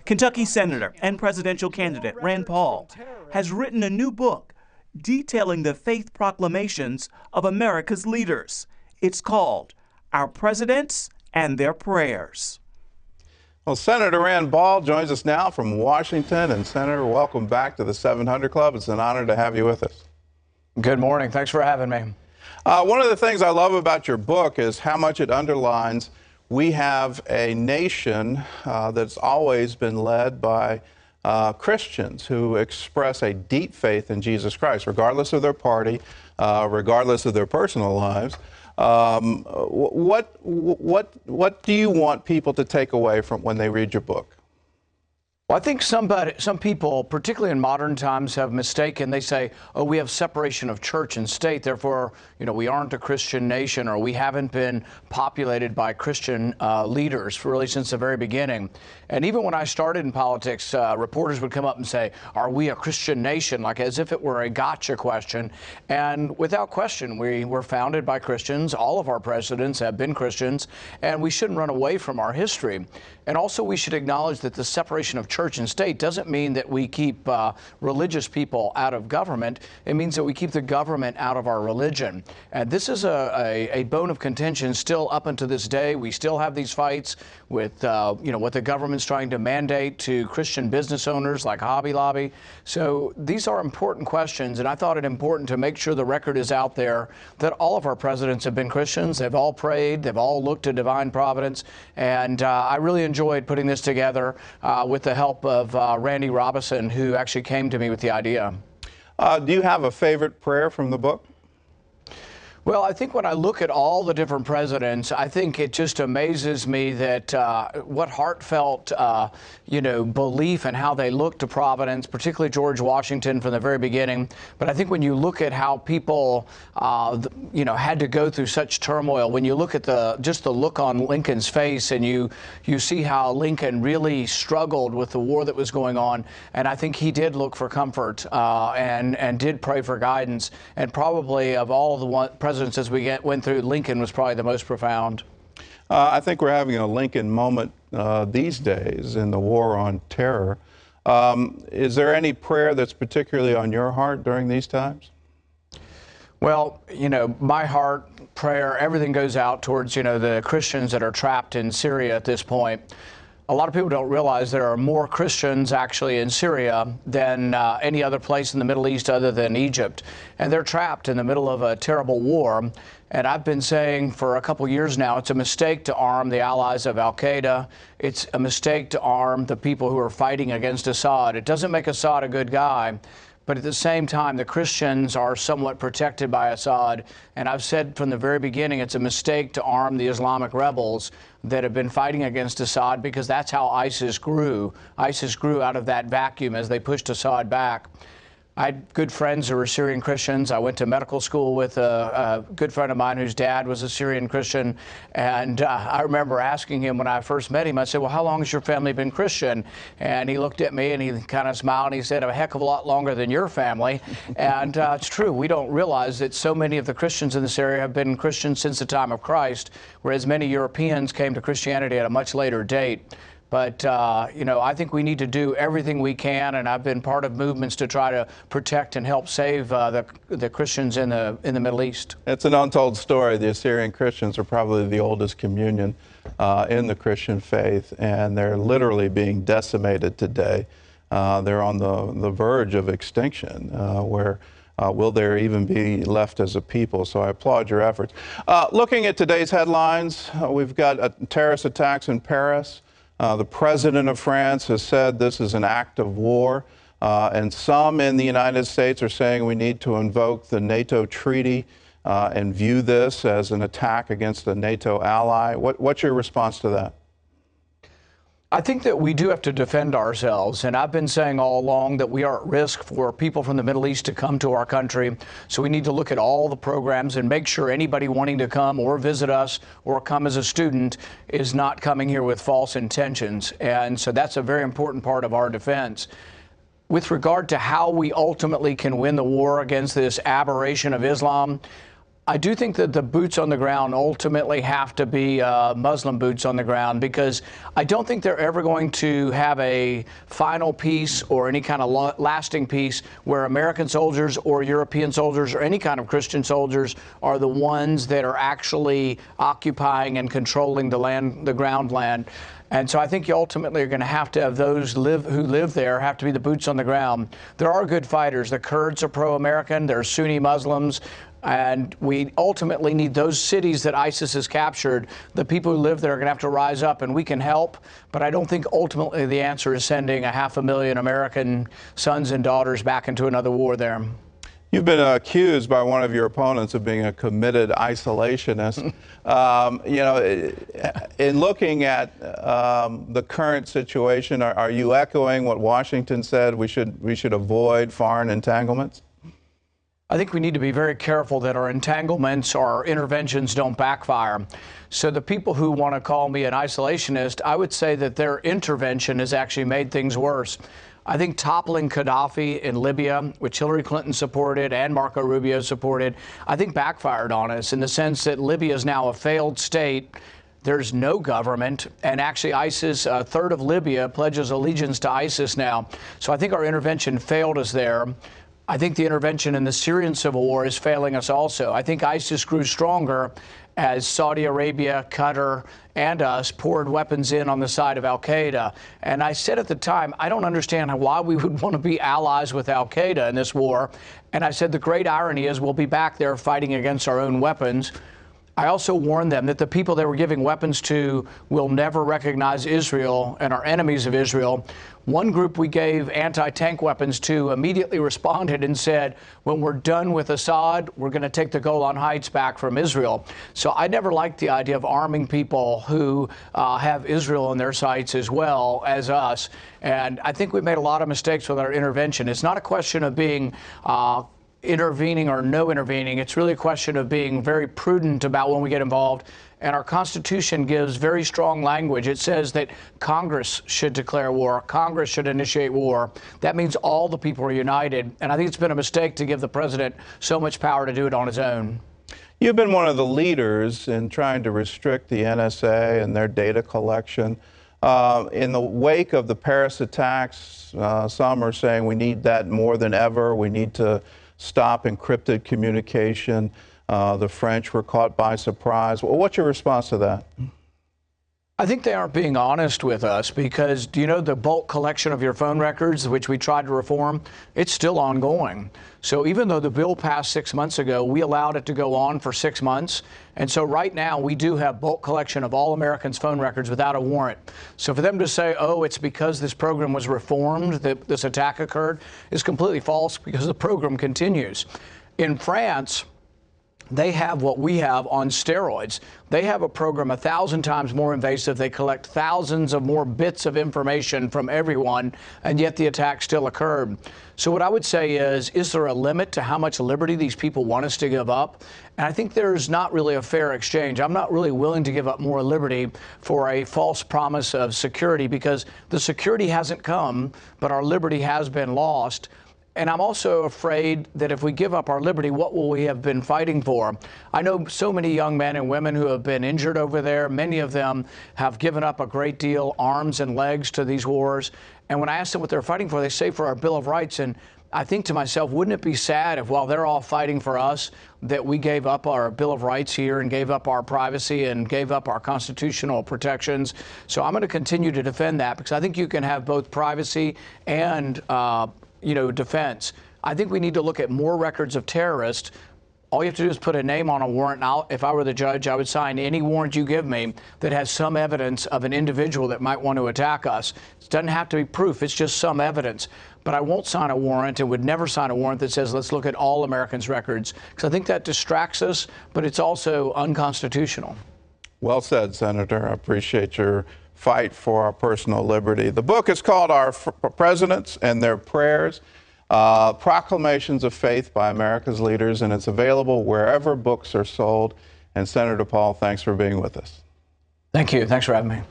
Kentucky Senator and presidential candidate Rand Paul has written a new book detailing the faith proclamations of America's leaders. It's called Our Presidents and Their Prayers. Well, Senator Rand Paul joins us now from Washington. And Senator, welcome back to the 700 Club. It's an honor to have you with us. Good morning. Thanks for having me. One of the things I love about your book is how much it underlines we have a nation that's always been led by Christians who express a deep faith in Jesus Christ, regardless of their party, regardless of their personal lives. What do you want people to take away from when they read your book? Well, I think some people, particularly in modern times, have mistaken. They say, oh, we have separation of church and state, therefore, we aren't a Christian nation, or we haven't been populated by Christian leaders really since the very beginning. And even when I started in politics, reporters would come up and say, are we a Christian nation, like as if it were a gotcha question. And without question, we were founded by Christians. All of our presidents have been Christians, and we shouldn't run away from our history. And also, we should acknowledge that the separation of church and state doesn't mean that we keep religious people out of government. It means that we keep the government out of our religion. And this is a bone of contention still up until this day. We still have these fights with, what the government's trying to mandate to Christian business owners like Hobby Lobby. So these are important questions, and I thought it important to make sure the record is out there that all of our presidents have been Christians. They've all prayed. They've all looked to divine providence. And I really enjoyed putting this together with the help of Randy Robison, who actually came to me with the idea. Do you have a favorite prayer from the book? Well, I think when I look at all the different presidents, I think it just amazes me that what heartfelt, belief and how they look to Providence, particularly George Washington from the very beginning. But I think when you look at how people, had to go through such turmoil, when you look at just the look on Lincoln's face, and you see how Lincoln really struggled with the war that was going on, and I think he did look for comfort and did pray for guidance, and probably of all the presidents as we went through, Lincoln was probably the most profound. I think we're having a Lincoln moment these days in the war on terror. Is there any prayer that's particularly on your heart during these times? Well, my heart, prayer, everything goes out towards, the Christians that are trapped in Syria at this point. A lot of people don't realize there are more Christians actually in Syria than any other place in the Middle East other than Egypt. And they're trapped in the middle of a terrible war. And I've been saying for a couple years now, it's a mistake to arm the allies of al-Qaeda. It's a mistake to arm the people who are fighting against Assad. It doesn't make Assad a good guy. But at the same time, the Christians are somewhat protected by Assad. And I've said from the very beginning, it's a mistake to arm the Islamic rebels that have been fighting against Assad, because that's how ISIS grew. ISIS grew out of that vacuum as they pushed Assad back. I had good friends who were Syrian Christians. I went to medical school with a good friend of mine whose dad was a Syrian Christian. And I remember asking him when I first met him, I said, well, how long has your family been Christian? And he looked at me and he kind of smiled and he said, a heck of a lot longer than your family. And it's true. We don't realize that so many of the Christians in this area have been Christians since the time of Christ, whereas many Europeans came to Christianity at a much later date. But, I think we need to do everything we can, and I've been part of movements to try to protect and help save the Christians in the Middle East. It's an untold story. The Assyrian Christians are probably the oldest communion in the Christian faith, and they're literally being decimated today. They're on the verge of extinction, where will there even be left as a people? So I applaud your efforts. Looking at today's headlines, we've got terrorist attacks in Paris. The president of France has said this is an act of war, and some in the United States are saying we need to invoke the NATO treaty and view this as an attack against a NATO ally. What's your response to that? I think that we do have to defend ourselves, and I've been saying all along that we are at risk for people from the Middle East to come to our country. So we need to look at all the programs and make sure anybody wanting to come or visit us or come as a student is not coming here with false intentions. And so that's a very important part of our defense. With regard to how we ultimately can win the war against this aberration of Islam, I do think that the boots on the ground ultimately have to be Muslim boots on the ground, because I don't think they're ever going to have a final peace or any kind of lasting peace where American soldiers or European soldiers or any kind of Christian soldiers are the ones that are actually occupying and controlling the land, the ground land. And so I think you ultimately are going to have those who live there have to be the boots on the ground. There are good fighters. The Kurds are pro-American. They're Sunni Muslims. And we ultimately need those cities that ISIS has captured. The people who live there are going to have to rise up, and we can help. But I don't think ultimately the answer is sending 500,000 American sons and daughters back into another war there. You've been accused by one of your opponents of being a committed isolationist. You know, in looking at the current situation, are you echoing what Washington said? We should avoid foreign entanglements? I think we need to be very careful that our entanglements or our interventions don't backfire. So the people who want to call me an isolationist, I would say that their intervention has actually made things worse. I think toppling Gaddafi in Libya, which Hillary Clinton supported and Marco Rubio supported, I think backfired on us in the sense that Libya is now a failed state. There's no government, and actually ISIS, a third of Libya, pledges allegiance to ISIS now. So I think our intervention failed us there. I think the intervention in the Syrian civil war is failing us also. I think ISIS grew stronger as Saudi Arabia, Qatar, and us poured weapons in on the side of al-Qaeda. And I said at the time, I don't understand why we would want to be allies with al-Qaeda in this war. And I said the great irony is we'll be back there fighting against our own weapons. I also warned them that the people they were giving weapons to will never recognize Israel and are enemies of Israel. One group we gave anti-tank weapons to immediately responded and said, when we're done with Assad, we're going to take the Golan Heights back from Israel. So I never liked the idea of arming people who have Israel in their sights as well as us. And I think we made a lot of mistakes with our intervention. It's not a question of being intervening or no intervening. It's really a question of being very prudent about when we get involved. And our Constitution gives very strong language. It says that Congress should declare war. Congress should initiate war. That means all the people are united. And I think it's been a mistake to give the president so much power to do it on his own. You've been one of the leaders in trying to restrict the NSA and their data collection. In the wake of the Paris attacks, some are saying we need that more than ever. We need to stop encrypted communication. The French were caught by surprise. Well, what's your response to that? I think they aren't being honest with us, because do you know the bulk collection of your phone records, which we tried to reform, it's still ongoing. So even though the bill passed 6 months ago, we allowed it to go on for 6 months. And so right now we do have bulk collection of all Americans' phone records without a warrant. So for them to say, oh, it's because this program was reformed that this attack occurred is completely false, because the program continues. In France, they have what we have on steroids. They have a program 1,000 times more invasive. They collect thousands of more bits of information from everyone, and yet the attack still occurred. So what I would say is there a limit to how much liberty these people want us to give up? And I think there's not really a fair exchange. I'm not really willing to give up more liberty for a false promise of security, because the security hasn't come, but our liberty has been lost. And I'm also afraid that if we give up our liberty, what will we have been fighting for? I know so many young men and women who have been injured over there. Many of them have given up a great deal, arms and legs, to these wars. And when I ask them what they're fighting for, they say for our Bill of Rights. And I think to myself, wouldn't it be sad if while they're all fighting for us, that we gave up our Bill of Rights here and gave up our privacy and gave up our constitutional protections? So I'm going to continue to defend that, because I think you can have both privacy and defense. I think we need to look at more records of terrorists. All you have to do is put a name on a warrant. Now, if I were the judge, I would sign any warrant you give me that has some evidence of an individual that might want to attack us. It doesn't have to be proof. It's just some evidence. But I won't sign a warrant and would never sign a warrant that says, let's look at all Americans' records, because I think that distracts us, but it's also unconstitutional. Well said, Senator. I appreciate your fight for our personal liberty. The book is called Our Presidents and Their Prayers, Proclamations of Faith by America's Leaders, and it's available wherever books are sold. And Senator Paul, thanks for being with us. Thank you. Thanks for having me.